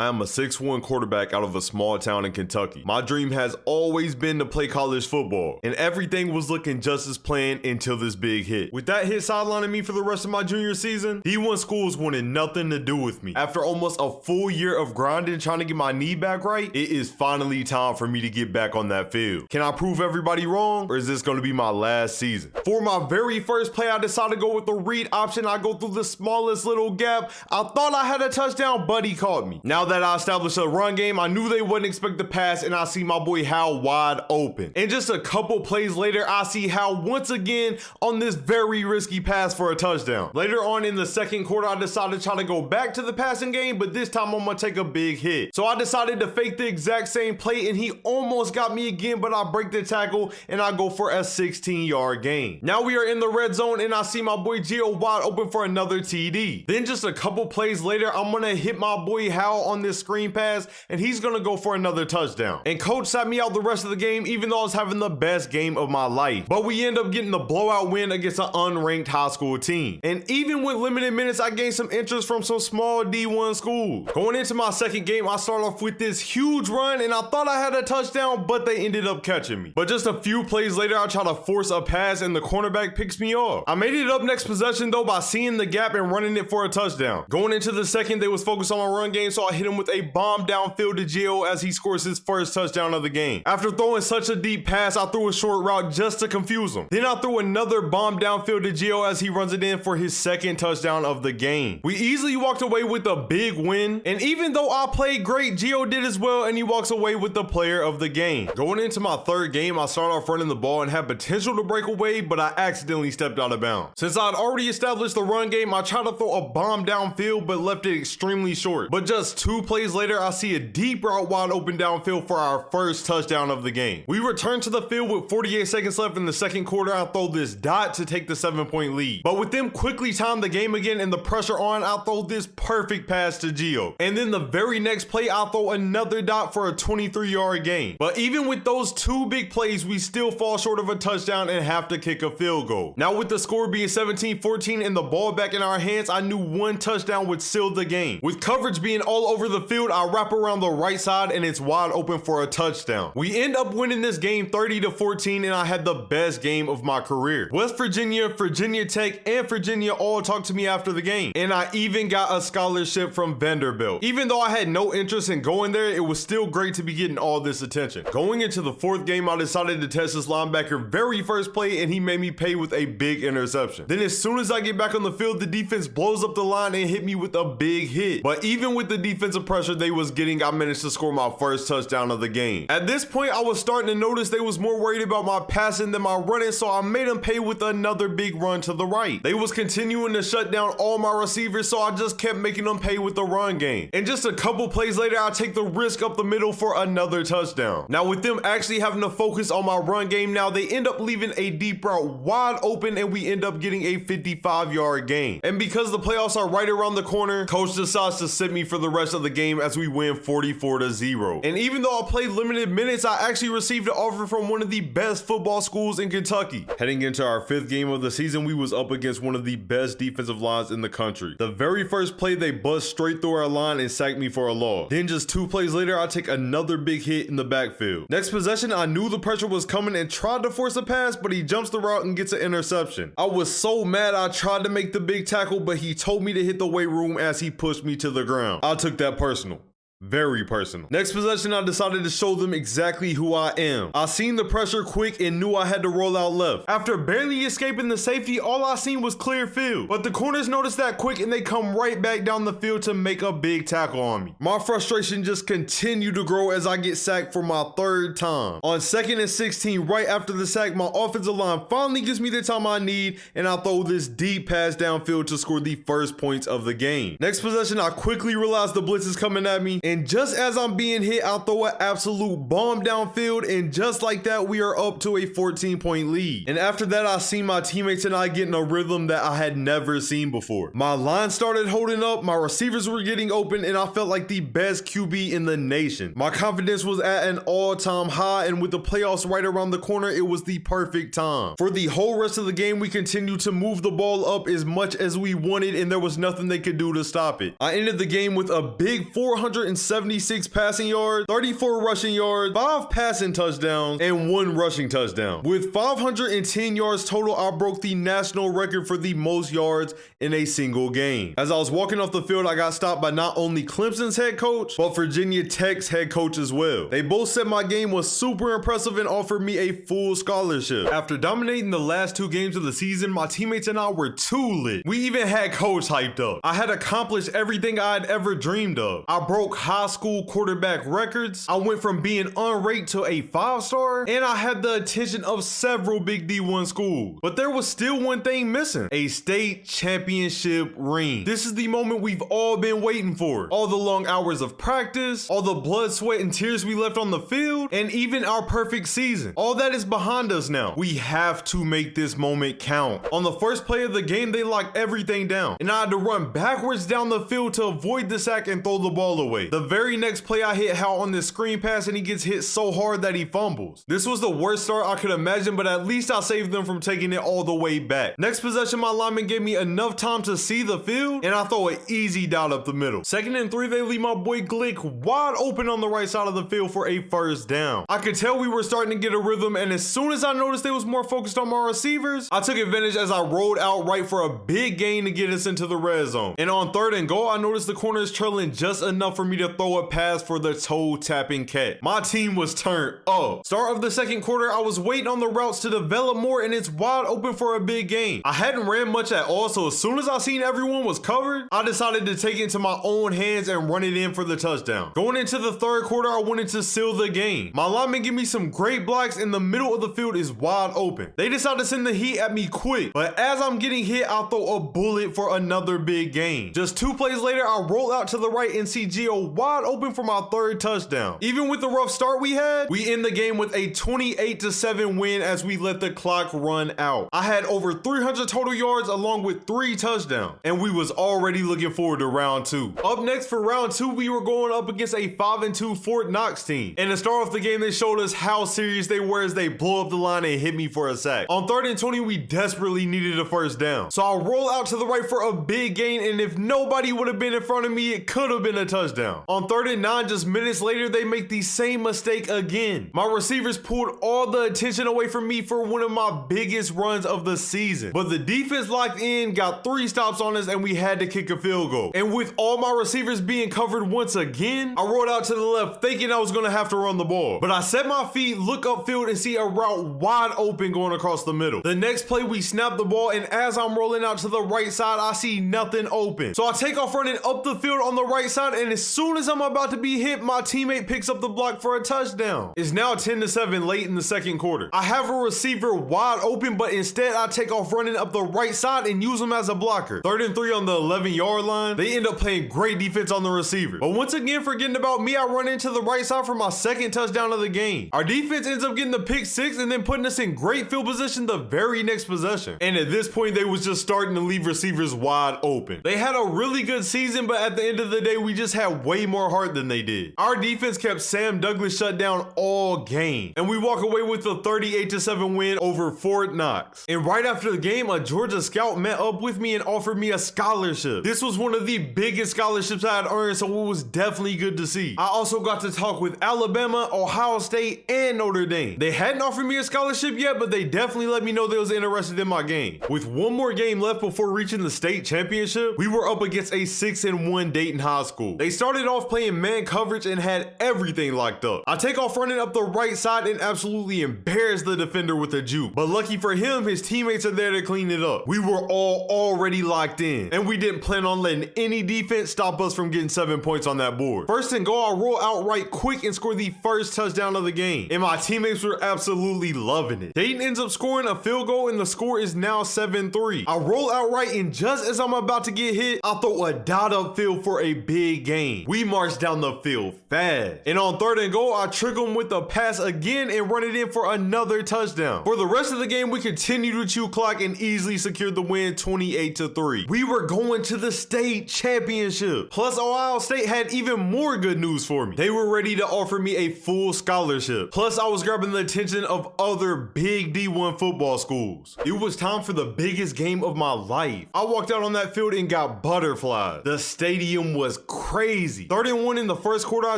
I am a 6'1" quarterback out of a small town in Kentucky. My dream has always been to play college football, and everything was looking just as planned until this big hit. With that hit sidelining me for the rest of my junior season, D1 schools wanted nothing to do with me. After almost a full year of grinding trying to get my knee back right, it is finally time for me to get back on that field. Can I prove everybody wrong, or is this going to be my last season? For my very first play, I decided to go with the read option. I go through the smallest little gap. I thought I had a touchdown, but he caught me. Now that I established a run game, I knew they wouldn't expect the pass, and I see my boy Hal wide open. And just a couple plays later, I see Hal once again on this very risky pass for a touchdown. Later on in the second quarter, I decided to try to go back to the passing game, but this time I'm gonna take a big hit. So I decided to fake the exact same play, and he almost got me again, but I break the tackle and I go for a 16-yard gain. Now we are in the red zone, and I see my boy Gio wide open for another TD. Then just a couple plays later, I'm gonna hit my boy Hal on this screen pass, and he's gonna go for another touchdown. And coach sat me out the rest of the game, even though I was having the best game of my life. But we end up getting the blowout win against an unranked high school team. And even with limited minutes, I gained some interest from some small D1 schools. Going into my second game, I start off with this huge run, and I thought I had a touchdown, but they ended up catching me. But just a few plays later, I try to force a pass, and the cornerback picks me off. I made it up next possession though by seeing the gap and running it for a touchdown. Going into the second, they was focused on my run game, so I hit him with a bomb downfield to Gio as he scores his first touchdown of the game. After throwing such a deep pass, I threw a short route just to confuse him. Then I threw another bomb downfield to Gio as he runs it in for his second touchdown of the game. We easily walked away with a big win, and even though I played great, Gio did as well, and he walks away with the player of the game. Going into my third game, I started off running the ball and had potential to break away, but I accidentally stepped out of bounds. Since I'd already established the run game, I tried to throw a bomb downfield, but left it extremely short. But just 2 plays later, I see a deep route wide open downfield for our first touchdown of the game. We return to the field with 48 seconds left in the second quarter. I throw this dot to take the 7-point lead. But with them quickly time the game again and the pressure on, I throw this perfect pass to Gio. And then the very next play, I throw another dot for a 23-yard gain. But even with those 2 big plays, we still fall short of a touchdown and have to kick a field goal. Now with the score being 17-14 and the ball back in our hands, I knew one touchdown would seal the game. With coverage being all over the field, I wrap around the right side and it's wide open for a touchdown. We end up winning this game 30-14, and I had the best game of my career. West Virginia, Virginia Tech, and Virginia all talked to me after the game, and I even got a scholarship from Vanderbilt. Even though I had no interest in going there, it was still great to be getting all this attention. Going into the fourth game, I decided to test this linebacker very first play, and he made me pay with a big interception. Then as soon as I get back on the field, the defense blows up the line and hit me with a big hit. But even with the defensive pressure they was getting, I managed to score my first touchdown of the game. At this point, I was starting to notice they was more worried about my passing than my running, so I made them pay with another big run to the right. They was continuing to shut down all my receivers, so I just kept making them pay with the run game. And just a couple plays later, I take the risk up the middle for another touchdown. Now with them actually having to focus on my run game now, they end up leaving a deep route wide open, and we end up getting a 55-yard gain. And because the playoffs are right around the corner, coach decides to sit me for the rest of the game as we win 44-0. And even though I played limited minutes, I actually received an offer from one of the best football schools in Kentucky. Heading into our 5th game of the season, we was up against one of the best defensive lines in the country. The very first play, they bust straight through our line and sacked me for a loss. Then just 2 plays later, I take another big hit in the backfield. Next possession, I knew the pressure was coming and tried to force a pass, but he jumps the route and gets an interception. I was so mad I tried to make the big tackle, but he told me to hit the weight room as he pushed me to the ground. I took that personal. Very personal. Next possession, I decided to show them exactly who I am. I seen the pressure quick and knew I had to roll out left. After barely escaping the safety, all I seen was clear field. But the corners noticed that quick and they come right back down the field to make a big tackle on me. My frustration just continued to grow as I get sacked for my 3rd time. On 2nd and 16, right after the sack, my offensive line finally gives me the time I need, and I throw this deep pass downfield to score the first points of the game. Next possession, I quickly realized the blitz is coming at me, and just as I'm being hit, I'll throw an absolute bomb downfield, and just like that, we are up to a 14-point lead. And after that, I seen my teammates and I get in a rhythm that I had never seen before. My line started holding up, my receivers were getting open, and I felt like the best QB in the nation. My confidence was at an all-time high, and with the playoffs right around the corner, it was the perfect time. For the whole rest of the game, we continued to move the ball up as much as we wanted, and there was nothing they could do to stop it. I ended the game with a big 460 276 passing yards, 34 rushing yards, 5 passing touchdowns, and 1 rushing touchdown. With 510 yards total, I broke the national record for the most yards in a single game. As I was walking off the field, I got stopped by not only Clemson's head coach, but Virginia Tech's head coach as well. They both said my game was super impressive and offered me a full scholarship. After dominating the last 2 games of the season, my teammates and I were too lit. We even had coach hyped up. I had accomplished everything I had ever dreamed of. I broke high school quarterback records. I went from being unranked to a 5-star, and I had the attention of several big D1 schools. But there was still one thing missing: a state championship ring. This is the moment we've all been waiting for. All the long hours of practice, all the blood, sweat, and tears we left on the field, and even our perfect season. All that is behind us now. We have to make this moment count. On the first play of the game, they locked everything down, and I had to run backwards down the field to avoid the sack and throw the ball away. The very next play, I hit Hal on the screen pass, and he gets hit so hard that he fumbles. This was the worst start I could imagine, but at least I saved them from taking it all the way back. Next possession, my lineman gave me enough time to see the field, and I throw an easy dot up the middle. 2nd and 3, they leave my boy Glick wide open on the right side of the field for a first down. I could tell we were starting to get a rhythm, and as soon as I noticed they was more focused on my receivers, I took advantage as I rolled out right for a big gain to get us into the red zone. And on 3rd and goal, I noticed the corner is trailing just enough for me to throw a pass for the toe-tapping catch. My team was turned up. Start of the 2nd quarter, I was waiting on the routes to develop more, and it's wide open for a big gain. I hadn't ran much at all, so as soon as I seen everyone was covered, I decided to take it into my own hands and run it in for the touchdown. Going into the 3rd quarter, I wanted to seal the game. My linemen give me some great blocks, and the middle of the field is wide open. They decide to send the heat at me quick, but as I'm getting hit, I throw a bullet for another big gain. Just 2 plays later, I roll out to the right and see Gio wide open for my 3rd touchdown. Even with the rough start we had, we end the game with a 28-7 win as we let the clock run out. I had over 300 total yards along with 3 touchdowns, and we was already looking forward to round 2. Up next for round 2, we were going up against a 5-2 Fort Knox team. And to start off the game, they showed us how serious they were as they blow up the line and hit me for a sack. On 3rd and 20, we desperately needed a first down. So I roll out to the right for a big gain, and if nobody would have been in front of me, it could have been a touchdown. On 3rd and 9, just minutes later, they make the same mistake again. My receivers pulled all the attention away from me for one of my biggest runs of the season. But the defense locked in, got 3 stops on us, and we had to kick a field goal. And with all my receivers being covered once again, I rolled out to the left thinking I was going to have to run the ball. But I set my feet, look upfield, and see a route wide open going across the middle. The next play, we snap the ball, and as I'm rolling out to the right side, I see nothing open. So I take off running up the field on the right side, and as soon as I'm about to be hit, my teammate picks up the block for a touchdown. It's now 10-7 late in the 2nd quarter. I have a receiver wide open, but instead I take off running up the right side and use him as a blocker. 3rd and 3 on the 11-yard line. They end up playing great defense on the receiver. But once again, forgetting about me, I run into the right side for my 2nd touchdown of the game. Our defense ends up getting the pick 6 and then putting us in great field position the very next possession. And at this point, they was just starting to leave receivers wide open. They had a really good season, but at the end of the day, we just had way more heart than they did. Our defense kept Sam Douglas shut down all game, and we walk away with a 38-7 win over Fort Knox. And right after the game, a Georgia scout met up with me and offered me a scholarship. This was one of the biggest scholarships I had earned, so it was definitely good to see. I also got to talk with Alabama, Ohio State, and Notre Dame. They hadn't offered me a scholarship yet, but they definitely let me know they was interested in my game. With one more game left before reaching the state championship, we were up against a 6-1 Dayton High School. They started off playing man coverage and had everything locked up. I take off running up the right side and absolutely embarrass the defender with a juke. But lucky for him, his teammates are there to clean it up. We were all already locked in, and we didn't plan on letting any defense stop us from getting 7 points on that board. 1st and goal, I roll out right quick and score the 1st touchdown of the game, and my teammates were absolutely loving it. Dayton ends up scoring a field goal, and the score is now 7-3. I roll out right, and just as I'm about to get hit, I throw a dot upfield for a big gain. We march down the field fast, and on 3rd and goal, I trick them with a pass again and run it in for another touchdown. For the rest of the game, we continued to chew clock and easily secured the win 28-3. We were going to the state championship. Plus, Ohio State had even more good news for me. They were ready to offer me a full scholarship. Plus, I was grabbing the attention of other big D1 football schools. It was time for the biggest game of my life. I walked out on that field and got butterflies. The stadium was crazy. 3rd and 1 in the first quarter, I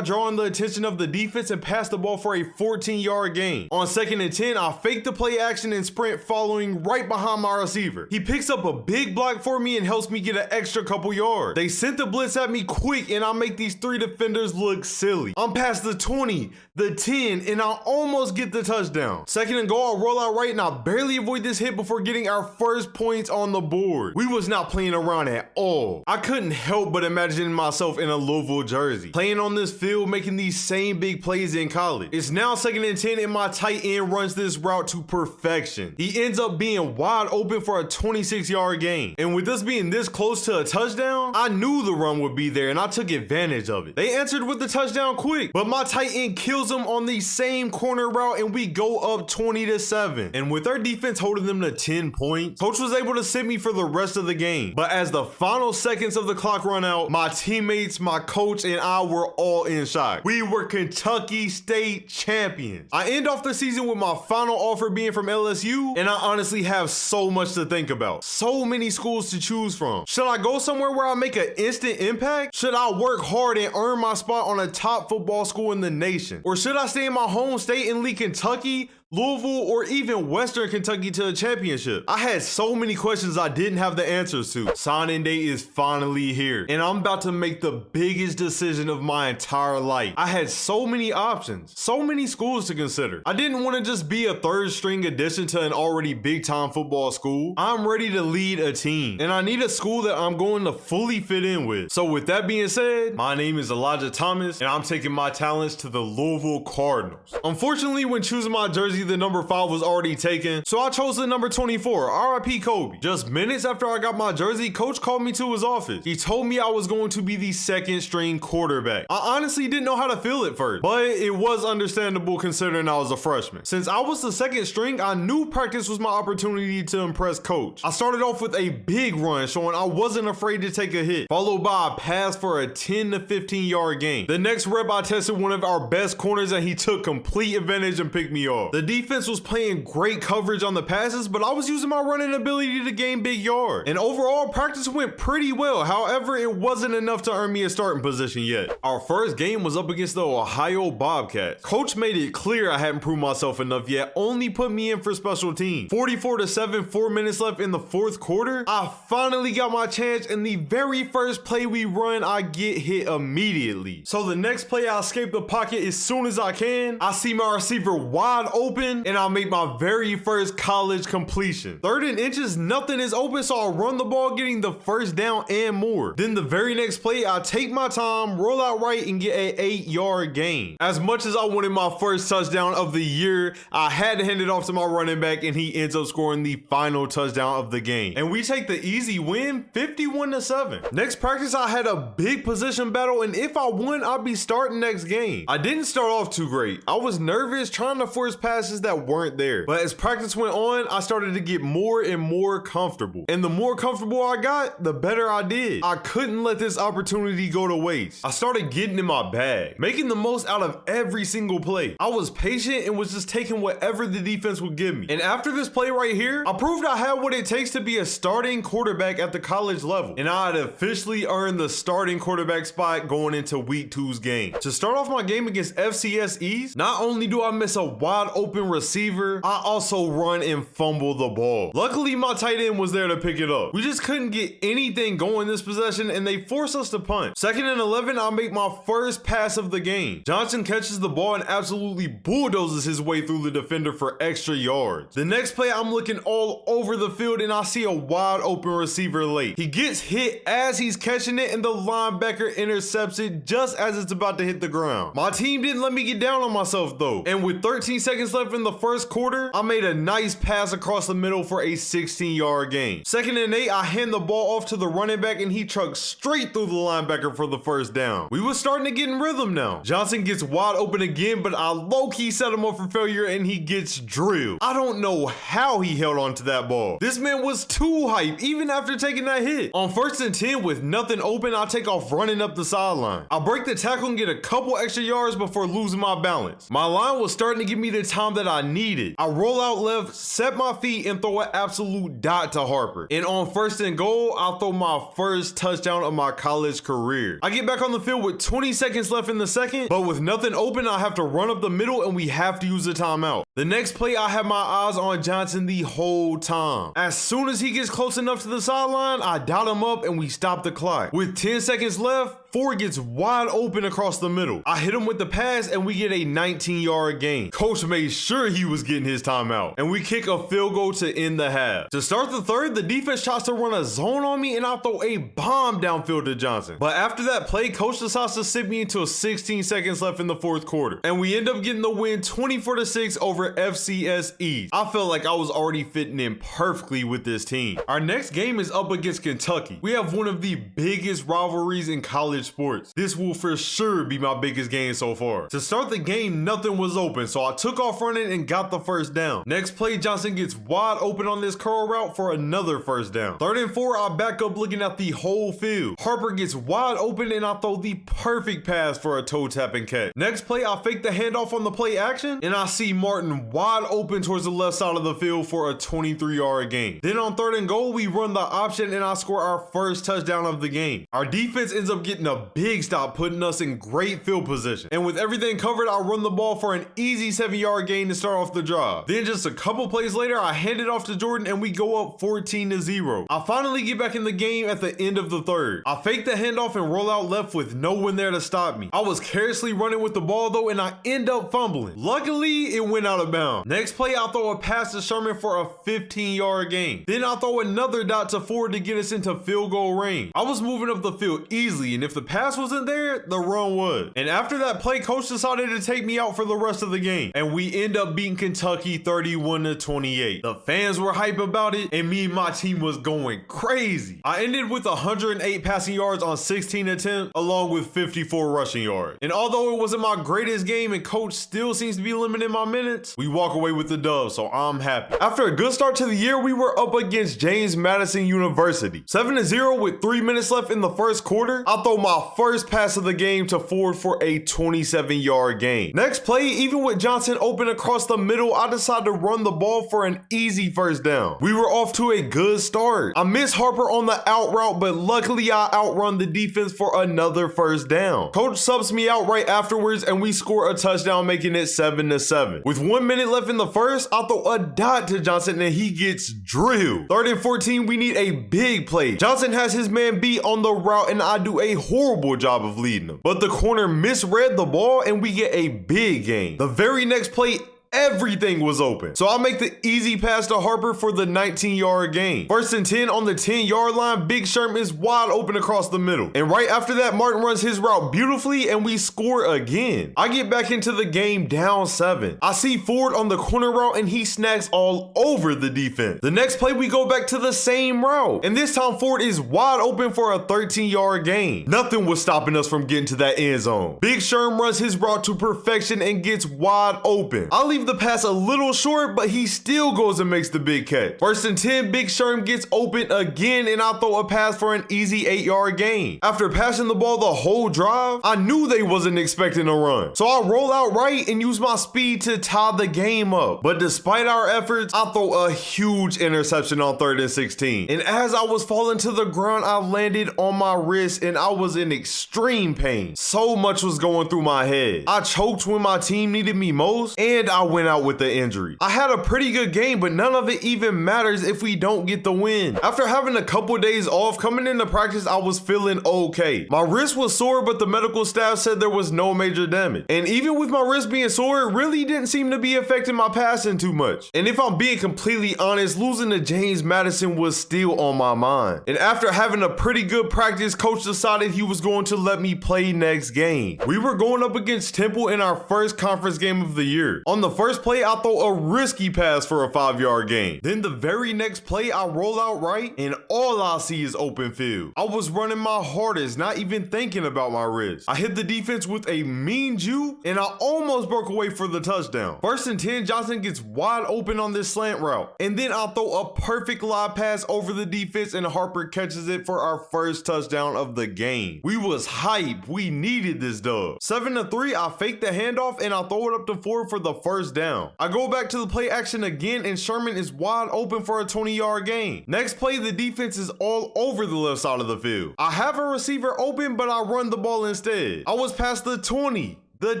draw on the attention of the defense and pass the ball for a 14-yard gain. On 2nd and 10, I fake the play action and sprint following right behind my receiver. He picks up a big block for me and helps me get an extra couple yards. They sent the blitz at me quick and I make these 3 defenders look silly. I'm past the 20, the 10, and I almost get the touchdown. 2nd and goal, I roll out right and I barely avoid this hit before getting our first points on the board. We was not playing around at all. I couldn't help but imagine myself in a Louisville jersey, playing on this field, making these same big plays in college. It's now 2nd and 10 and my tight end runs this route to perfection. He ends up being wide open for a 26-yard gain. And with us being this close to a touchdown, I knew the run would be there and I took advantage of it. They answered with the touchdown quick, but my tight end kills him on the same corner route and we go up 20-7. And with our defense holding them to 10 points, coach was able to sit me for the rest of the game. But as the final seconds of the clock run out, my teammates, my coach, and I were all in shock. We were Kentucky State champions. I end off the season with my final offer being from LSU, and I honestly have so much to think about. So many schools to choose from. Should I go somewhere where I make an instant impact? Should I work hard and earn my spot on a top football school in the nation? Or should I stay in my home state and lead Kentucky, Louisville, or even Western Kentucky to a championship? I had so many questions I didn't have the answers to. Signing day is finally here, and I'm about to make the biggest decision of my entire life. I had so many options, so many schools to consider. I didn't want to just be a 3rd string addition to an already big-time football school. I'm ready to lead a team, and I need a school that I'm going to fully fit in with. So with that being said, my name is Elijah Thomas, and I'm taking my talents to the Louisville Cardinals. Unfortunately, when choosing my jersey, the number 5 was already taken, so I chose the number 24, RIP Kobe. Just minutes after I got my jersey, coach called me to his office. He told me I was going to be the 2nd string quarterback. I honestly didn't know how to feel at first, but it was understandable considering I was a freshman. Since I was the 2nd string, I knew practice was my opportunity to impress coach. I started off with a big run showing I wasn't afraid to take a hit, followed by a pass for a 10 to 15-yard gain. The next rep, I tested one of our best corners and he took complete advantage and picked me off. The defense was playing great coverage on the passes, but I was using my running ability to gain big yards. And overall, practice went pretty well. However, it wasn't enough to earn me a starting position yet. Our first game was up against the Ohio Bobcats. Coach made it clear I hadn't proved myself enough yet, only put me in for special teams. 44-7, 4 minutes left in the 4th quarter. I finally got my chance, and the very first play we run, I get hit immediately. So the next play, I escape the pocket as soon as I can. I see my receiver wide open, and I make my very first college completion. 3rd and inches, nothing is open, so I run the ball, getting the first down and more. Then the very next play, I take my time, roll out right, and get an 8-yard gain. As much as I wanted my first touchdown of the year, I had to hand it off to my running back, and he ends up scoring the final touchdown of the game. And we take the easy win, 51-7. Next practice, I had a big position battle, and if I won, I'd be starting next game. I didn't start off too great. I was nervous, trying to force passes that weren't there. But as practice went on, I started to get more and more comfortable. And the more comfortable I got, the better I did. I couldn't let this opportunity go to waste. I started getting in my bag, making the most out of every single play. I was patient and was just taking whatever the defense would give me. And after this play right here, I proved I had what it takes to be a starting quarterback at the college level. And I had officially earned the starting quarterback spot going into week 2's game. To start off my game against FCS East, not only do I miss a wide open receiver, I also run and fumble the ball. Luckily, my tight end was there to pick it up. We just couldn't get anything going this possession and they forced us to punt. 2nd and 11, I make my first pass of the game. Johnson catches the ball and absolutely bulldozes his way through the defender for extra yards. The next play, I'm looking all over the field and I see a wide open receiver late. He gets hit as he's catching it and the linebacker intercepts it just as it's about to hit the ground. My team didn't let me get down on myself though. And with 13 seconds left in the first quarter, I made a nice pass across the middle for a 16-yard gain. 2nd and 8, I hand the ball off to the running back and he trucks straight through the linebacker for the first down. We were starting to get in rhythm now. Johnson gets wide open again, but I low-key set him up for failure and he gets drilled. I don't know how he held on to that ball. This man was too hype even after taking that hit. On 1st and 10 with nothing open, I take off running up the sideline. I break the tackle and get a couple extra yards before losing my balance. My line was starting to give me the time time that I needed. I roll out left, set my feet, and throw an absolute dot to Harper. And on 1st and goal, I'll throw my first touchdown of my college career. I get back on the field with 20 seconds left in the second, but with nothing open, I have to run up the middle and we have to use a timeout. The next play, I have my eyes on Johnson the whole time. As soon as he gets close enough to the sideline, I dot him up and we stop the clock. With 10 seconds left, Ford gets wide open across the middle. I hit him with the pass and we get a 19-yard gain. Coach made sure he was getting his timeout, and we kick a field goal to end the half. To start the third, the defense tries to run a zone on me and I throw a bomb downfield to Johnson. But after that play, coach decides to sit me until 16 seconds left in the fourth quarter, and we end up getting the win 24-6 over FCS East. I felt like I was already fitting in perfectly with this team. Our next game is up against Kentucky. We have one of the biggest rivalries in college sports. This will for sure be my biggest game so far. To start the game, nothing was open, so I took off running and got the first down. Next play, Johnson gets wide open on this curl route for another first down. 3rd and 4, I back up looking at the whole field. Harper gets wide open and I throw the perfect pass for a toe tap and catch. Next play, I fake the handoff on the play action and I see Martin wide open towards the left side of the field for a 23-yard gain. Then on 3rd and goal, we run the option and I score our first touchdown of the game. Our defense ends up getting a big stop, putting us in great field position. And with everything covered, I run the ball for an easy 7-yard gain to start off the drive. Then just a couple plays later, I hand it off to Jordan and we go up 14-0. I finally get back in the game at the end of the third. I fake the handoff and roll out left with no one there to stop me. I was carelessly running with the ball though and I end up fumbling. Luckily, it went out of bounds. Next play, I throw a pass to Sherman for a 15-yard gain. Then I throw another dot to Ford to get us into field goal range. I was moving up the field easily, and if the pass wasn't there, the run was. And after that play, coach decided to take me out for the rest of the game, and we end up beating Kentucky 31-28. The fans were hype about it, and me and my team was going crazy. I ended with 108 passing yards on 16 attempts, along with 54 rushing yards. And although it wasn't my greatest game and coach still seems to be limiting my minutes, we walk away with the dub, so I'm happy. After a good start to the year, we were up against James Madison University. 7-0 with 3 minutes left in the first quarter. I throw my first pass of the game to Ford for a 27-yard gain. Next play, even with Johnson open across the middle, I decided to run the ball for an easy first down. We were off to a good start. I missed Harper on the out route, but luckily I outrun the defense for another first down. Coach subs me out right afterwards and we score a touchdown, making it 7-7. With 1 minute left in the first, I throw a dot to Johnson and he gets drilled. 3rd and 14, we need a big play. Johnson has his man beat on the route and I do a horrible job of leading him. But the corner misread the ball and we get a big gain. The very next play, everything was open, so I make the easy pass to Harper for the 19-yard gain. 1st and 10 on the 10-yard line, Big Sherm is wide open across the middle. And right after that, Martin runs his route beautifully and we score again. I get back into the game down 7. I see Ford on the corner route and he snacks all over the defense. The next play, we go back to the same route. And this time Ford is wide open for a 13-yard gain. Nothing was stopping us from getting to that end zone. Big Sherm runs his route to perfection and gets wide open. I leave the pass a little short, but he still goes and makes the big catch. 1st and 10, Big Sherm gets open again and I throw a pass for an easy 8-yard gain. After passing the ball the whole drive, I knew they wasn't expecting a run. So I roll out right and use my speed to tie the game up. But despite our efforts, I throw a huge interception on 3rd and 16. And as I was falling to the ground, I landed on my wrist and I was in extreme pain. So much was going through my head. I choked when my team needed me most and I went out with the injury. I had a pretty good game, but none of it even matters if we don't get the win. After having a couple days off, coming into practice, I was feeling okay. My wrist was sore, but the medical staff said there was no major damage. And even with my wrist being sore, it really didn't seem to be affecting my passing too much. And if I'm being completely honest, losing to James Madison was still on my mind. And after having a pretty good practice, coach decided he was going to let me play next game. We were going up against Temple in our first conference game of the year. On the first play, I throw a risky pass for a 5-yard gain. Then the very next play, I roll out right and all I see is open field. I was running my hardest, not even thinking about my wrist. I hit the defense with a mean juke and I almost broke away for the touchdown. 1st and 10, Johnson gets wide open on this slant route. And then I throw a perfect live pass over the defense and Harper catches it for our first touchdown of the game. We was hype. We needed this dub. 7-3, I fake the handoff and I throw it up to Ford for the first first down. I go back to the play action again and Sherman is wide open for a 20-yard gain. Next play, the defense is all over the left side of the field. I have a receiver open, but I run the ball instead. I was past the 20, the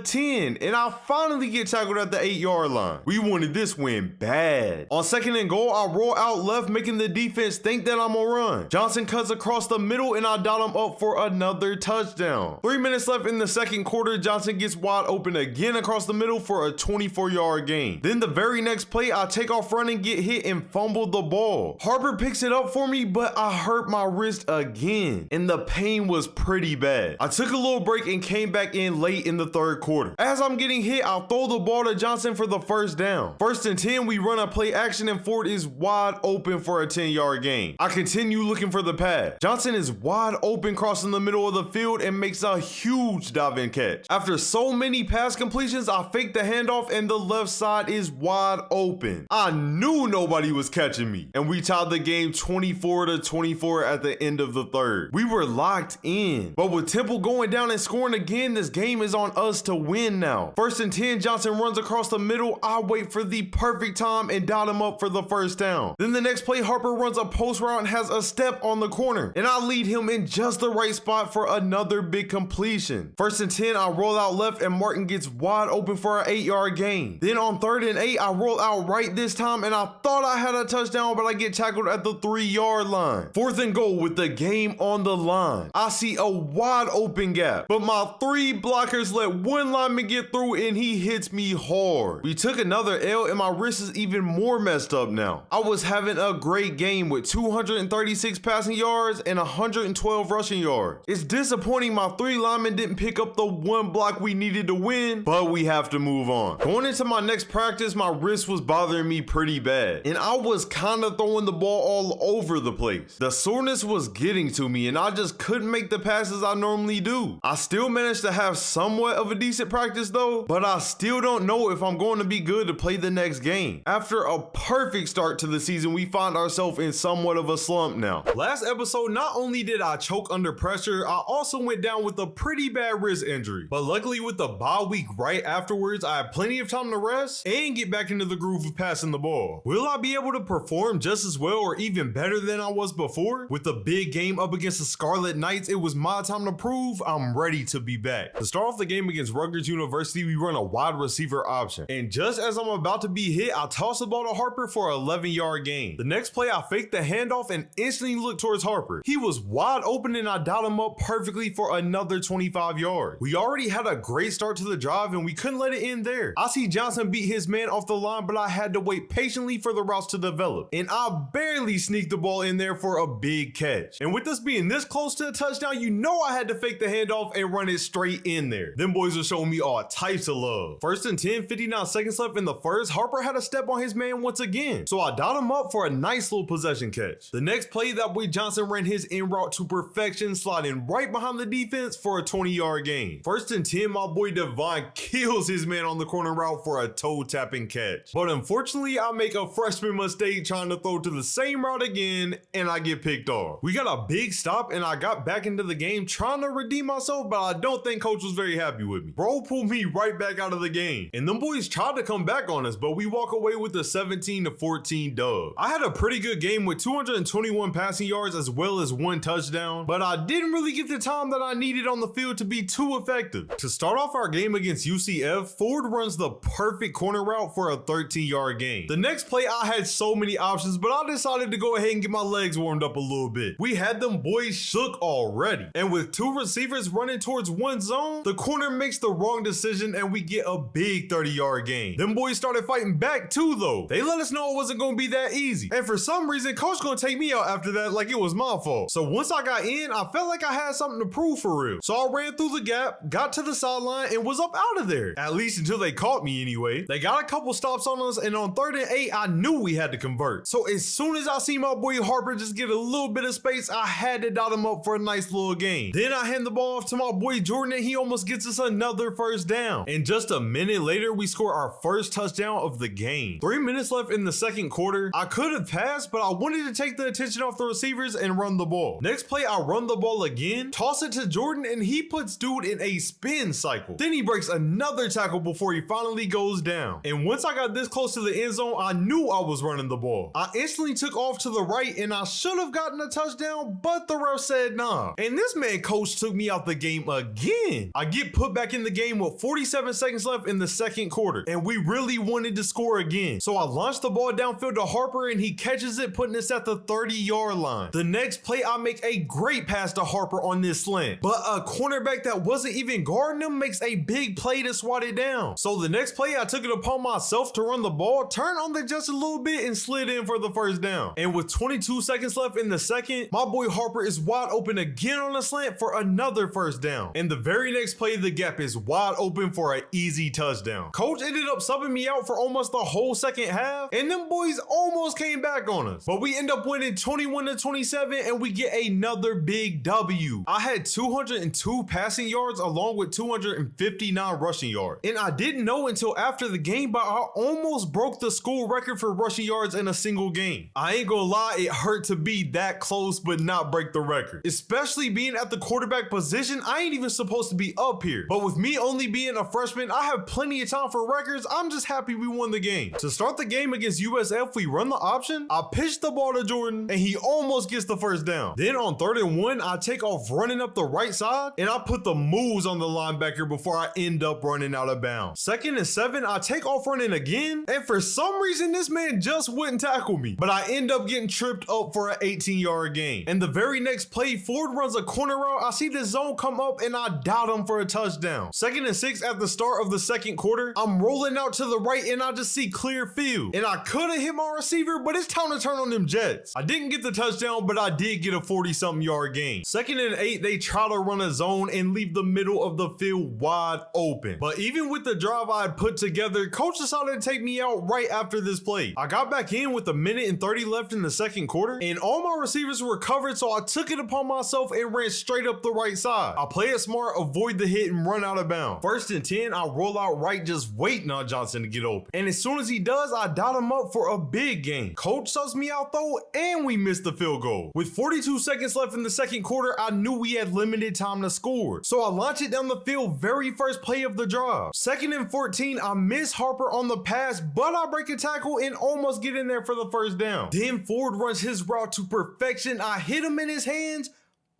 10, and I finally get tackled at the 8-yard line. We wanted this win bad. On second and goal, I roll out left, making the defense think that I'm gonna run. Johnson cuts across the middle and I dot him up for another touchdown. 3 minutes left in the second quarter, Johnson gets wide open again across the middle for a 24-yard gain. Then the very next play, I take off running, get hit, and fumble the ball. Harper picks it up for me, but I hurt my wrist again, and the pain was pretty bad. I took a little break and came back in late in the third quarter. As I'm getting hit, I'll throw the ball to Johnson for the first down. First and 10, we run a play action and Ford is wide open for a 10-yard gain. I continue looking for the pass. Johnson is wide open crossing the middle of the field and makes a huge dive-in catch. After so many pass completions, I fake the handoff and the left side is wide open. I knew nobody was catching me, and we tied the game 24-24 at the end of the third. We were locked in, but with Temple going down and scoring again, this game is on us to win now. First and 10, Johnson runs across the middle. I wait for the perfect time and dot him up for the first down. Then the next play, Harper runs a post route and has a step on the corner, and I lead him in just the right spot for another big completion. First and 10, I roll out left and Martin gets wide open for an 8-yard gain. Then on third and 8, I roll out right this time and I thought I had a touchdown, but I get tackled at the 3-yard line. Fourth and goal with the game on the line. I see a wide open gap, but my 3 blockers let one lineman get through and he hits me hard. We took another L and my wrist is even more messed up now. I was having a great game with 236 passing yards and 112 rushing yards. It's disappointing my 3 linemen didn't pick up the 1 block we needed to win, but we have to move on. Going into my next practice, my wrist was bothering me pretty bad, and I was kind of throwing the ball all over the place. The soreness was getting to me and I just couldn't make the passes I normally do. I still managed to have somewhat of a decent practice though, but I still don't know if I'm going to be good to play the next game. After a perfect start to the season, we find ourselves in somewhat of a slump now. Last episode, not only did I choke under pressure, I also went down with a pretty bad wrist injury. But luckily with the bye week right afterwards, I had plenty of time to rest and get back into the groove of passing the ball. Will I be able to perform just as well or even better than I was before? With the big game up against the Scarlet Knights, it was my time to prove I'm ready to be back. To start off the game against Rutgers University, we run a wide receiver option, and just as I'm about to be hit, I toss the ball to Harper for an 11-yard gain. The next play, I fake the handoff and instantly look towards Harper. He was wide open and I dot him up perfectly for another 25 yards. We already had a great start to the drive and we couldn't let it end there. I see Johnson beat his man off the line, but I had to wait patiently for the routes to develop, and I barely sneaked the ball in there for a big catch. And with us being this close to a touchdown, you know I had to fake the handoff and run it straight in there. Them boys are showing me all types of love. First and 10, 59 seconds left in the first, Harper had a step on his man once again, so I dot him up for a nice little possession catch. The next play, that boy Johnson ran his in route to perfection, sliding right behind the defense for a 20-yard gain. First and 10, my boy Devon kills his man on the corner route for a toe-tapping catch. But unfortunately, I make a freshman mistake trying to throw to the same route again, and I get picked off. We got a big stop, and I got back into the game trying to redeem myself, but I don't think coach was very happy with me. Bro pulled me right back out of the game, and them boys tried to come back on us, but we walk away with a 17-14 dub. I had a pretty good game with 221 passing yards as well as 1 touchdown, but I didn't really get the time that I needed on the field to be too effective. To start off our game against UCF, Ford runs the perfect corner route for a 13-yard gain. The next play, I had so many options, but I decided to go ahead and get my legs warmed up a little bit. We had them boys shook already, and with 2 receivers running towards 1 zone, the corner makes the wrong decision and we get a big 30-yard gain. Them boys started fighting back too though. They let us know it wasn't gonna be that easy, and for some reason coach gonna take me out after that like it was my fault. So once I got in, I felt like I had something to prove for real. So I ran through the gap, got to the sideline, and was up out of there. At least until they caught me anyway. They got a couple stops on us, and on 3rd and 8, I knew we had to convert. So as soon as I see my boy Harper just get a little bit of space, I had to dot him up for a nice little gain. Then I hand the ball off to my boy Jordan, and he almost gets us a another first down. And just a minute later, we score our first touchdown of the game. 3 minutes left in the second quarter. I could have passed, but I wanted to take the attention off the receivers and run the ball. Next play, I run the ball again, toss it to Jordan, and he puts dude in a spin cycle. Then he breaks another tackle before he finally goes down. And once I got this close to the end zone, I knew I was running the ball. I instantly took off to the right, and I should have gotten a touchdown, but the ref said nah. And this man coach took me out the game again. I get put back in the game with 47 seconds left in the second quarter, and we really wanted to score again. So I launched the ball downfield to Harper, and he catches it, putting us at the 30-yard line. The next play, I make a great pass to Harper on this slant, but a cornerback that wasn't even guarding him makes a big play to swat it down. So the next play, I took it upon myself to run the ball, turned on the just a little bit, and slid in for the first down. And with 22 seconds left in the second, my boy Harper is wide open again on a slant for another first down. And the very next play, the gap is wide open for an easy touchdown. Coach ended up subbing me out for almost the whole second half, and them boys almost came back on us. But we end up winning 21-27, and we get another big W. I had 202 passing yards along with 259 rushing yards. And I didn't know until after the game, but I almost broke the school record for rushing yards in a single game. I ain't gonna lie, it hurt to be that close but not break the record. Especially being at the quarterback position, I ain't even supposed to be up here. But with me only being a freshman, I have plenty of time for records. I'm just happy we won the game. To start the game against USF, we run the option. I pitch the ball to Jordan, and he almost gets the first down. Then on 3rd and 1, I take off running up the right side, and I put the moves on the linebacker before I end up running out of bounds. 2nd and 7, I take off running again, and for some reason, this man just wouldn't tackle me. But I end up getting tripped up for an 18-yard gain. And the very next play, Ford runs a corner route. I see the zone come up, and I dot him for a touchdown. 2nd and 6 at the start of the second quarter, I'm rolling out to the right, and I just see clear field. And I could have hit my receiver, but it's time to turn on them Jets. I didn't get the touchdown, but I did get a 40-something yard gain. 2nd and 8, they try to run a zone and leave the middle of the field wide open. But even with the drive I had put together, coach decided to take me out right after this play. I got back in with 1:30 left in the second quarter, and all my receivers were covered, so I took it upon myself and ran straight up the right side. I play it smart, avoid the hit, and run out of bounds. 1st and 10, I roll out right, just waiting on Johnson to get open. And as soon as he does, I dot him up for a big gain. Coach subs me out though, and we missed the field goal. With 42 seconds left in the second quarter, I knew we had limited time to score. So I launch it down the field, very first play of the drive. 2nd and 14, I miss Harper on the pass, but I break a tackle and almost get in there for the first down. Then Ford runs his route to perfection. I hit him in his hands,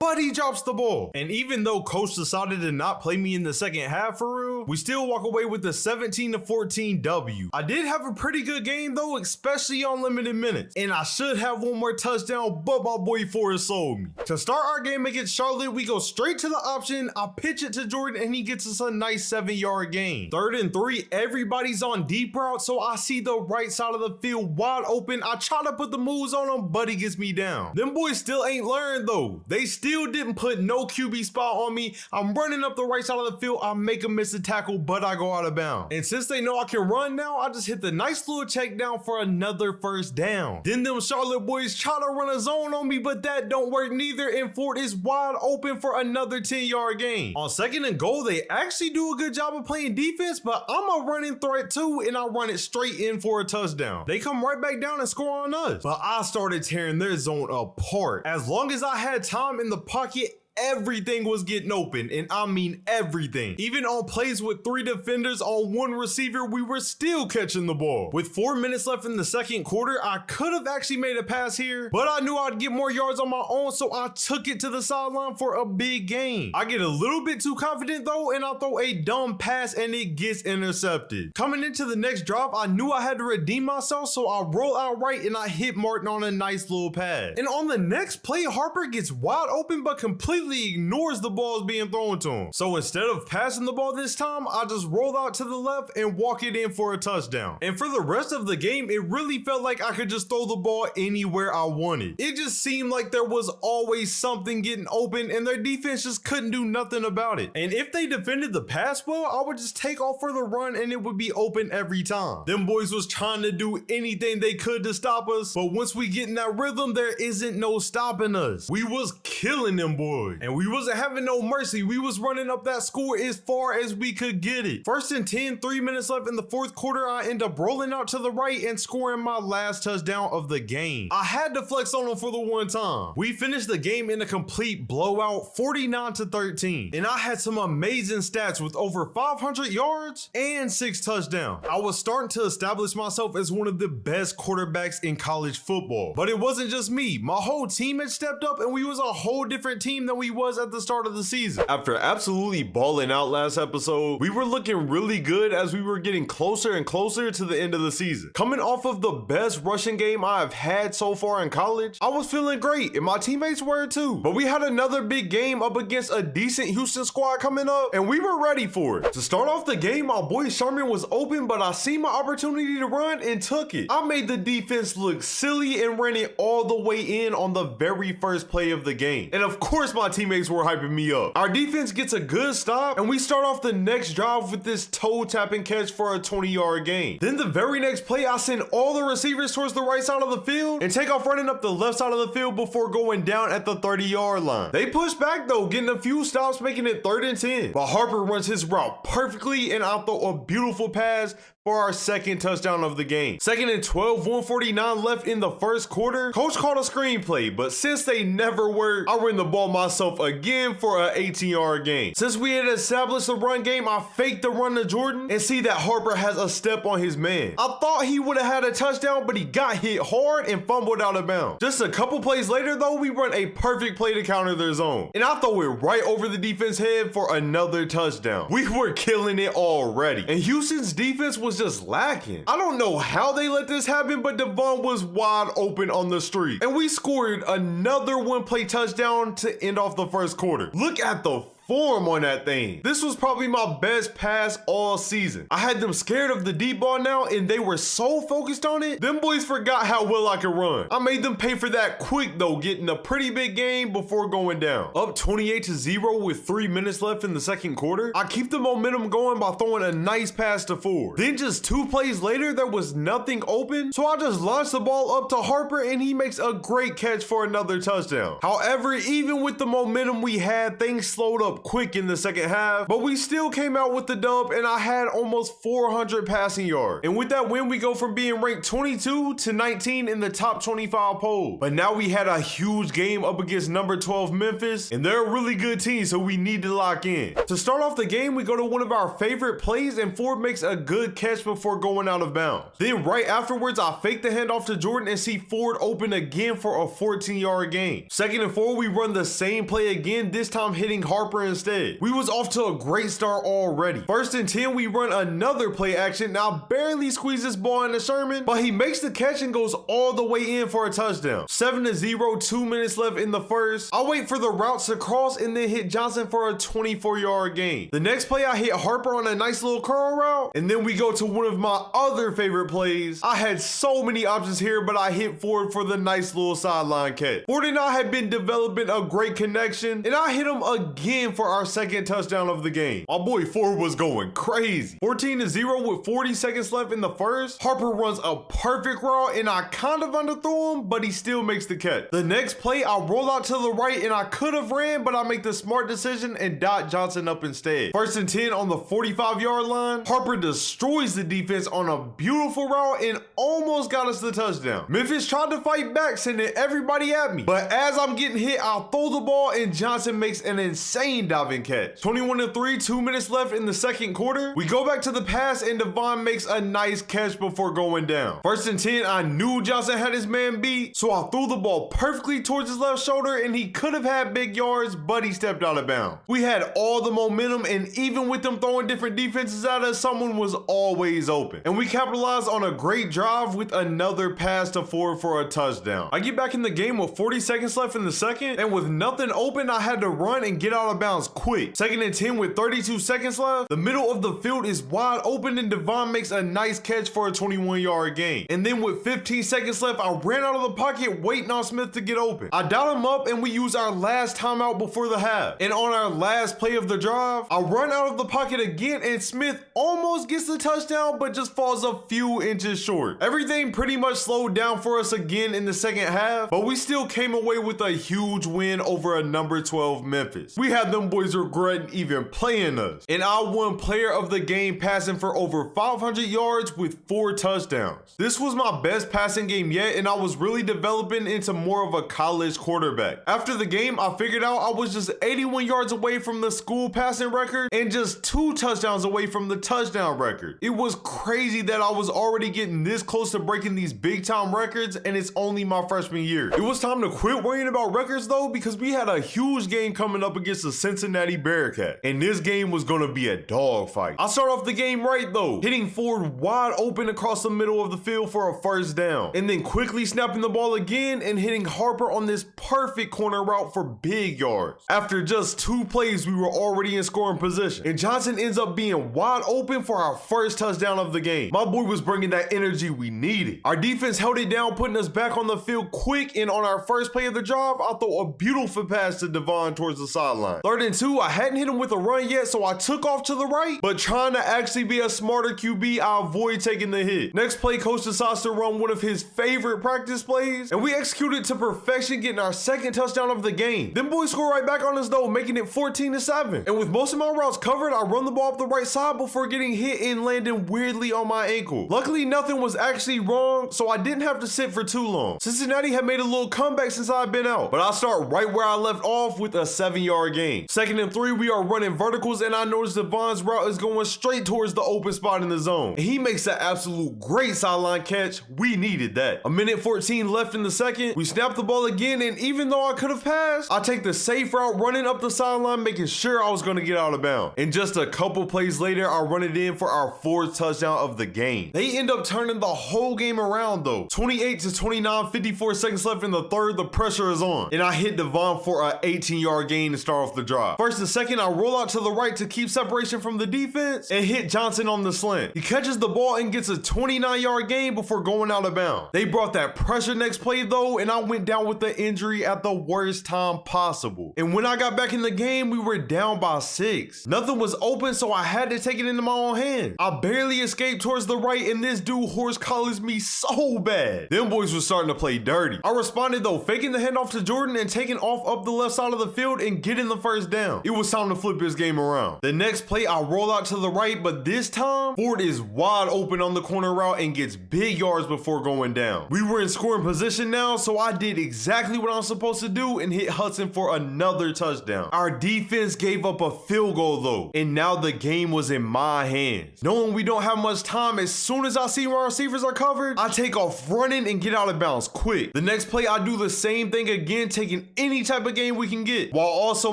but he drops the ball. And even though coach decided to not play me in the second half for real, we still walk away with the 17-14 W. I did have a pretty good game though, especially on limited minutes. And I should have one more touchdown, but my boy Forrest sold me. To start our game against Charlotte, we go straight to the option. I pitch it to Jordan, and he gets us a nice 7-yard gain. 3rd and 3, everybody's on deep route, so I see the right side of the field wide open. I try to put the moves on him, but he gets me down. Them boys still ain't learned though. They still didn't put no QB spot on me. I'm running up the right side of the field. I make him miss a tackle, but I go out of bounds. And since they know I can run now, I just hit the nice little check down for another first down. Then them Charlotte boys try to run a zone on me, but that don't work neither, and Ford is wide open for another 10-yard gain. On 2nd and goal, they actually do a good job of playing defense, but I'm a running threat too, and I run it straight in for a touchdown. They come right back down and score on us, but I started tearing their zone apart. As long as I had time in the pocket, everything was getting open, and I mean everything. Even on plays with 3 defenders on 1 receiver, we were still catching the ball. With 4 minutes left in the second quarter, I could have actually made a pass here, but I knew I'd get more yards on my own, so I took it to the sideline for a big gain. I get a little bit too confident though, and I throw a dumb pass, and it gets intercepted. Coming into the next drive, I knew I had to redeem myself, so I roll out right, and I hit Martin on a nice little pass. And on the next play, Harper gets wide open, but completely ignores the balls being thrown to him. So instead of passing the ball this time, I just roll out to the left and walk it in for a touchdown. And for the rest of the game, it really felt like I could just throw the ball anywhere I wanted. It just seemed like there was always something getting open, and their defense just couldn't do nothing about it. And if they defended the pass well, I would just take off for the run, and it would be open every time. Them boys was trying to do anything they could to stop us, but once we get in that rhythm, there isn't no stopping us. We was killing them boys. boy. And we wasn't having no mercy. We was running up that score as far as we could get it. First and 10, 3 minutes left in the fourth quarter. I end up rolling out to the right and scoring my last touchdown of the game. I had to flex on him for the one time. We finished the game in a complete blowout, 49-13. And I had some amazing stats with over 500 yards and 6 touchdowns. I was starting to establish myself as one of the best quarterbacks in college football. But it wasn't just me. My whole team had stepped up and we was a whole different team than we was at the start of the season. After absolutely balling out last episode, we were looking really good as we were getting closer and closer to the end of the season. Coming off of the best rushing game I've had so far in college, I was feeling great and my teammates were too. But we had another big game up against a decent Houston squad coming up and we were ready for it. To start off the game, my boy Sherman was open, but I see my opportunity to run and took it. I made the defense look silly and ran it all the way in on the very first play of the game. And of course my teammates were hyping me up. Our defense gets a good stop and we start off the next drive with this toe tapping catch for a 20-yard gain. Then the very next play, I send all the receivers towards the right side of the field and take off running up the left side of the field before going down at the 30-yard line. They push back though, getting a few stops, making it 3rd and 10. But Harper runs his route perfectly and I throw a beautiful pass for our second touchdown of the game. 2nd and 12, 149 left in the first quarter. Coach called a screenplay, but since they never worked, I ran the ball myself again for an 18-yard gain. Since we had established the run game, I faked the run to Jordan and see that Harper has a step on his man. I thought he would have had a touchdown, but he got hit hard and fumbled out of bounds. Just a couple plays later though, we run a perfect play to counter their zone. And I throw it right over the defense head for another touchdown. We were killing it already. And Houston's defense was just lacking. I don't know how they let this happen, but Devon was wide open on the street. And we scored another one-play touchdown to end off the first quarter. Look at the form on that thing. This was probably my best pass all season. I had them scared of the deep ball now and they were so focused on it, them boys forgot how well I could run. I made them pay for that quick though, getting a pretty big game before going down. Up 28-0 with 3 minutes left in the second quarter, I keep the momentum going by throwing a nice pass to Ford. Then just 2 plays later, there was nothing open, so I just launched the ball up to Harper and he makes a great catch for another touchdown. However, even with the momentum we had, things slowed up quick in the second half, but we still came out with the dub and I had almost 400 passing yards. And with that win, we go from being ranked 22 to 19 in the top 25 poll. But now we had a huge game up against number 12 Memphis, and they're a really good team, so we need to lock in. To start off the game, we go to one of our favorite plays and Ford makes a good catch before going out of bounds. Then right afterwards, I fake the handoff to Jordan and see Ford open again for a 14-yard gain. 2nd and 4, we run the same play again, this time hitting Harper instead. We was off to a great start already. 1st and 10, we run another play action. Now barely squeeze this ball into Sherman, but he makes the catch and goes all the way in for a touchdown. 7-0, 2 minutes left in the first. I wait for the routes to cross and then hit Johnson for a 24-yard gain. The next play, I hit Harper on a nice little curl route, and then we go to one of my other favorite plays. I had so many options here, but I hit Ford for the nice little sideline catch. Ford and I had been developing a great connection, and I hit him again for our second touchdown of the game. My boy Ford was going crazy. 14-0 with 40 seconds left in the first. Harper runs a perfect route, and I kind of underthrew him, but he still makes the catch. The next play, I roll out to the right, and I could have ran, but I make the smart decision and dot Johnson up instead. 1st and 10 on the 45-yard line. Harper destroys the defense on a beautiful route and almost got us the touchdown. Memphis tried to fight back, sending everybody at me, but as I'm getting hit, I'll throw the ball and Johnson makes an insane diving catch. 21-3, 2 minutes left in the second quarter. We go back to the pass and Devon makes a nice catch before going down. 1st and 10, I knew Johnson had his man beat, so I threw the ball perfectly towards his left shoulder and he could have had big yards, but he stepped out of bounds. We had all the momentum, and even with them throwing different defenses at us, someone was always open. And we capitalized on a great drive with another pass to Ford for a touchdown. I get back in the game with 40 seconds left in the second, and with nothing open, I had to run and get out of bounds bounds quick. 2nd and 10 with 32 seconds left. The middle of the field is wide open and Devon makes a nice catch for a 21-yard gain. And then with 15 seconds left, I ran out of the pocket waiting on Smith to get open. I dialed him up and we use our last timeout before the half. And on our last play of the drive, I run out of the pocket again and Smith almost gets the touchdown but just falls a few inches short. Everything pretty much slowed down for us again in the second half, but we still came away with a huge win over a number 12 Memphis. We had them boys regretting even playing us. And I won player of the game passing for over 500 yards with 4 touchdowns. This was my best passing game yet and I was really developing into more of a college quarterback. After the game, I figured out I was just 81 yards away from the school passing record and just 2 touchdowns away from the touchdown record. It was crazy that I was already getting this close to breaking these big time records and it's only my freshman year. It was time to quit worrying about records though, because we had a huge game coming up against the Cincinnati Bearcats and this game was gonna be a dogfight. I start off the game right though, hitting Ford wide open across the middle of the field for a first down and then quickly snapping the ball again and hitting Harper on this perfect corner route for big yards. After just 2 plays, we were already in scoring position and Johnson ends up being wide open for our first touchdown of the game. My boy was bringing that energy we needed. Our defense held it down, putting us back on the field quick, and on our first play of the drive, I throw a beautiful pass to Devon towards the sideline. 3rd and 2, I hadn't hit him with a run yet, so I took off to the right, but trying to actually be a smarter QB, I avoid taking the hit. Next play, coach decides to run one of his favorite practice plays, and we executed to perfection, getting our 2nd touchdown of the game. Them boys score right back on us though, making it 14-7. And with most of my routes covered, I run the ball up the right side before getting hit and landing weirdly on my ankle. Luckily, nothing was actually wrong, so I didn't have to sit for too long. Cincinnati had made a little comeback since I've been out, but I start right where I left off with a 7-yard gain. 2nd and 3, we are running verticals and I notice Devon's route is going straight towards the open spot in the zone. And he makes an absolute great sideline catch. We needed that. 1:14 left in the second. We snap the ball again, and even though I could have passed, I take the safe route running up the sideline, making sure I was going to get out of bounds. And just a couple plays later, I run it in for our 4th touchdown of the game. They end up turning the whole game around though. 28-29, 54 seconds left in the 3rd, the pressure is on. And I hit Devon for an 18-yard gain to start off the drive. 1st and 2nd, I roll out to the right to keep separation from the defense and hit Johnson on the slant. He catches the ball and gets a 29-yard gain before going out of bounds. They brought that pressure next play though, and I went down with the injury at the worst time possible. And when I got back in the game, we were down by 6. Nothing was open, so I had to take it into my own hands. I barely escaped towards the right, and this dude horse collars me so bad. Them boys were starting to play dirty. I responded though, faking the handoff to Jordan and taking off up the left side of the field and getting the first down. It was time to flip his game around. The next play, I roll out to the right, but this time, Ford is wide open on the corner route and gets big yards before going down. We were in scoring position now, so I did exactly what I was supposed to do and hit Hudson for another touchdown. Our defense gave up a field goal though, and now the game was in my hands. Knowing we don't have much time, as soon as I see where our receivers are covered, I take off running and get out of bounds quick. The next play, I do the same thing again, taking any type of gain we can get, while also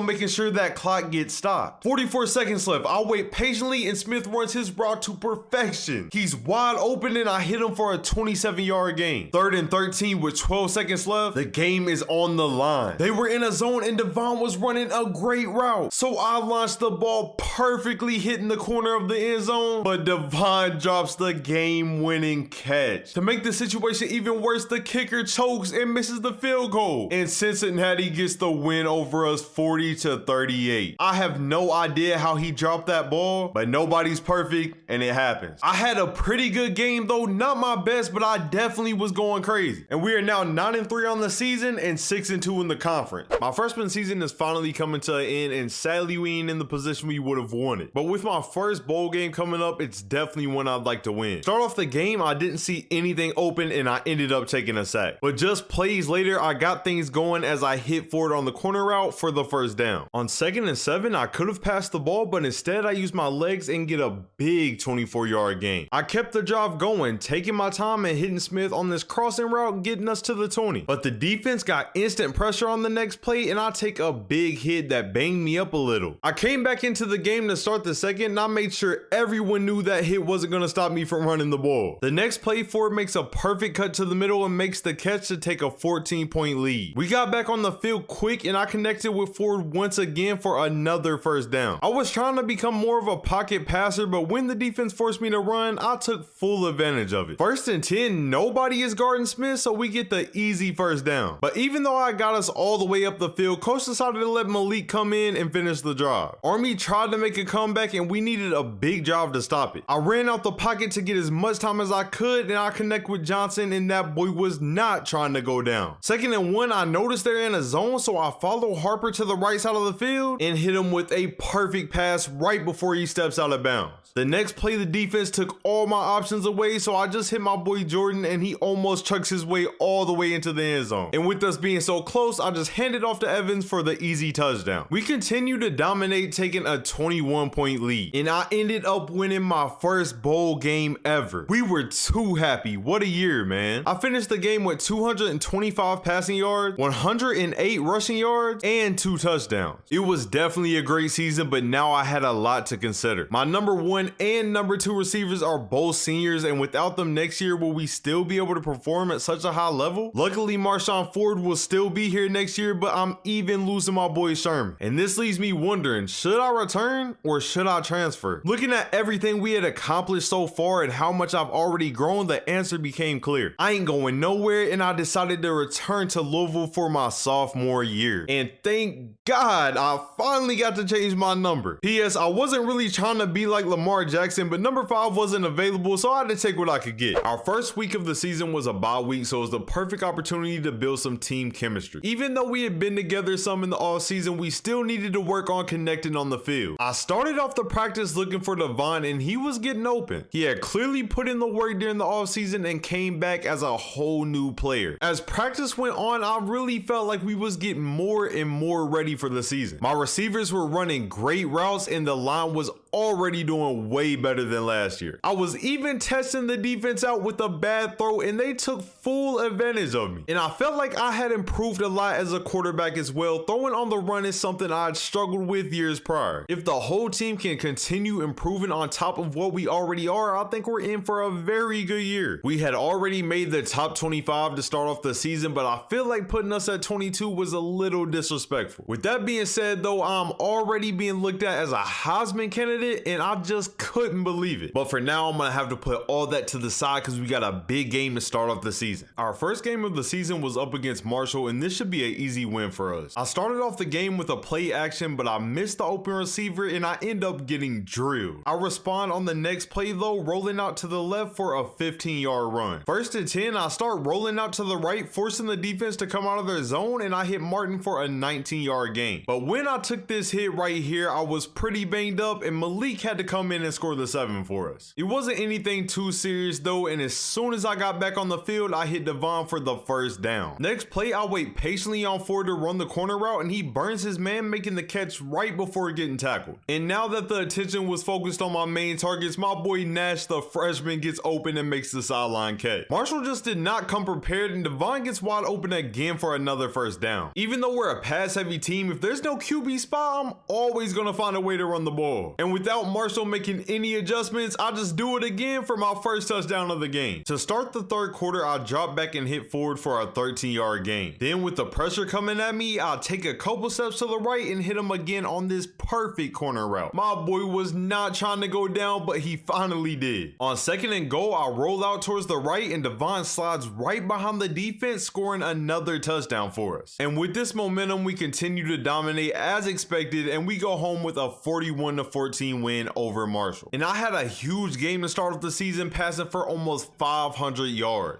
making sure that clock gets stopped. 44 seconds left. I wait patiently and Smith runs his route to perfection. He's wide open and I hit him for a 27-yard gain. 3rd and 13 with 12 seconds left. The game is on the line. They were in a zone and Devon was running a great route. So I launched the ball perfectly, hitting the corner of the end zone, but Devon drops the game-winning catch. To make the situation even worse, the kicker chokes and misses the field goal, and Cincinnati gets the win over us 40-38. I have no idea how he dropped that ball, but nobody's perfect and it happens. I had a pretty good game though, not my best, but I definitely was going crazy. And we are now 9-3 on the season and 6-2 in the conference. My freshman season is finally coming to an end, and sadly we ain't in the position we would have wanted. But with my first bowl game coming up, it's definitely one I'd like to win. Start off the game, I didn't see anything open and I ended up taking a sack. But just plays later, I got things going as I hit Ford on the corner route for the first down. On 2nd and 7, I could have passed the ball, but instead I used my legs and get a big 24-yard gain. I kept the drive going, taking my time and hitting Smith on this crossing route, getting us to the 20. But the defense got instant pressure on the next play and I take a big hit that banged me up a little. I came back into the game to start the second and I made sure everyone knew that hit wasn't going to stop me from running the ball. The next play, Ford makes a perfect cut to the middle and makes the catch to take a 14-point lead. We got back on the field quick and I connected with Ford once again again for another first down. I was trying to become more of a pocket passer, but when the defense forced me to run, I took full advantage of it. 1st and 10, nobody is guarding Smith, so we get the easy first down. But even though I got us all the way up the field, coach decided to let Malik come in and finish the drive. Army tried to make a comeback and we needed a big drive to stop it. I ran out the pocket to get as much time as I could and I connect with Johnson and that boy was not trying to go down. 2nd and 1, I noticed they're in a zone, so I follow Harper to the right side of the field and hit him with a perfect pass right before he steps out of bounds. The next play, the defense took all my options away, so I just hit my boy Jordan and he almost chucks his way all the way into the end zone. And with us being so close, I just handed off to Evans for the easy touchdown. We continue to dominate, taking a 21-point lead, and I ended up winning my first bowl game ever. We were too happy. What a year, man. I finished the game with 225 passing yards, 108 rushing yards, and 2 touchdowns. It was definitely a great season, but now I had a lot to consider. My number 1 and number 2 receivers are both seniors, and without them next year, will we still be able to perform at such a high level? Luckily, Marshawn Ford will still be here next year, but I'm even losing my boy Sherman. And this leaves me wondering, should I return or should I transfer? Looking at everything we had accomplished so far and how much I've already grown, the answer became clear. I ain't going nowhere, and I decided to return to Louisville for my sophomore year. And thank God I finally got to change my number. P.S. I wasn't really trying to be like Lamar Jackson, but number 5 wasn't available, so I had to take what I could get. Our first week of the season was a bye week, so it was the perfect opportunity to build some team chemistry. Even though we had been together some in the off season, we still needed to work on connecting on the field. I started off the practice looking for Devon, and he was getting open. He had clearly put in the work during the off season and came back as a whole new player. As practice went on, I really felt like we was getting more and more ready for the season. My receivers were running great routes and the line was already doing way better than last year. I was even testing the defense out with a bad throw and they took full advantage of me. And I felt like I had improved a lot as a quarterback as well. Throwing on the run is something I had struggled with years prior. If the whole team can continue improving on top of what we already are, I think we're in for a very good year. We had already made the top 25 to start off the season, but I feel like putting us at 22 was a little disrespectful. With that being said though, I'm already being looked at as a Heisman candidate and I just couldn't believe it. But for now, I'm gonna have to put all that to the side because we got a big game to start off the season. Our first game of the season was up against Marshall and this should be an easy win for us. I started off the game with a play action, but I missed the open receiver and I end up getting drilled. I respond on the next play though, rolling out to the left for a 15-yard run. 1st and 10, I start rolling out to the right, forcing the defense to come out of their zone and I hit Martin for a 19-yard gain. But when I took this hit right here, I was pretty banged up and Malik had to come in and score the 7 for us. It wasn't anything too serious though, and as soon as I got back on the field, I hit Devon for the first down. Next play, I wait patiently on Ford to run the corner route and he burns his man, making the catch right before getting tackled. And now that the attention was focused on my main targets, my boy Nash, the freshman, gets open and makes the sideline catch. Marshall just did not come prepared and Devon gets wide open again for another first down. Even though we're a pass heavy team, if there's no QB spot, I'm always gonna find a way to run the ball. And without Marshall making any adjustments, I just do it again for my first touchdown of the game. To start the third quarter, I drop back and hit Ford for a 13-yard gain. Then with the pressure coming at me, I'll take a couple steps to the right and hit him again on this perfect corner route. My boy was not trying to go down, but he finally did. On 2nd and goal, I roll out towards the right and Devon slides right behind the defense, scoring another touchdown for us. And with this momentum, we continue to dominate as expected and we go home with a 41-14 win over Marshall. And I had a huge game to start off the season, passing for almost 500 yards.